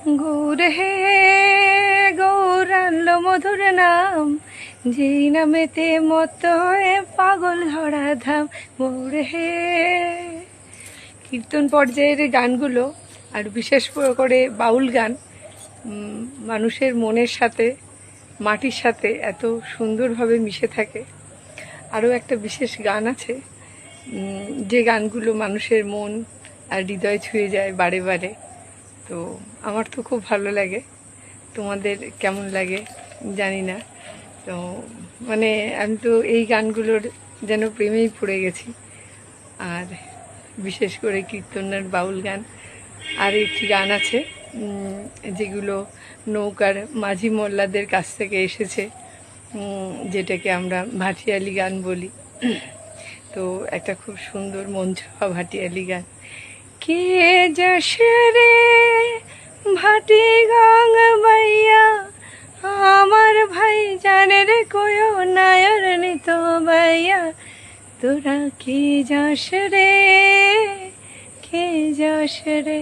গৌর হে গৌর আনলো মধুর নাম, যেই নামেতে মত হয়ে পাগল ধরা ধাম। গৌর হে। কীর্তন পর্যায়ের গানগুলো আর বিশেষ করে বাউল গান মানুষের মনের সাথে মাটির সাথে এত সুন্দরভাবে মিশে থাকে। আরও একটা বিশেষ গান আছে যে গানগুলো মানুষের মন আর হৃদয় ছুঁয়ে যায় বারে বারে। তো আমার তো খুব ভালো লাগে, তোমাদের কেমন লাগে জানি না। তো মানে আমি তো এই গানগুলোর যেন প্রেমেই পড়ে গেছি। আর বিশেষ করে কীর্তনের বাউল গান। আর একটি গান আছে যেগুলো নৌকার মাঝি মোল্লাদের কাছ থেকে এসেছে, যেটাকে আমরা ভাটিয়ালি গান বলি। তো একটা খুব সুন্দর মন ছোঁয়া ভাটিয়ালি গান। কে যশরে ভাটি গাং বাইয়া, আমার ভাই জানের কয়ো নায়র নিত বাইয়া, তোরা কে যশরে কে যশরে।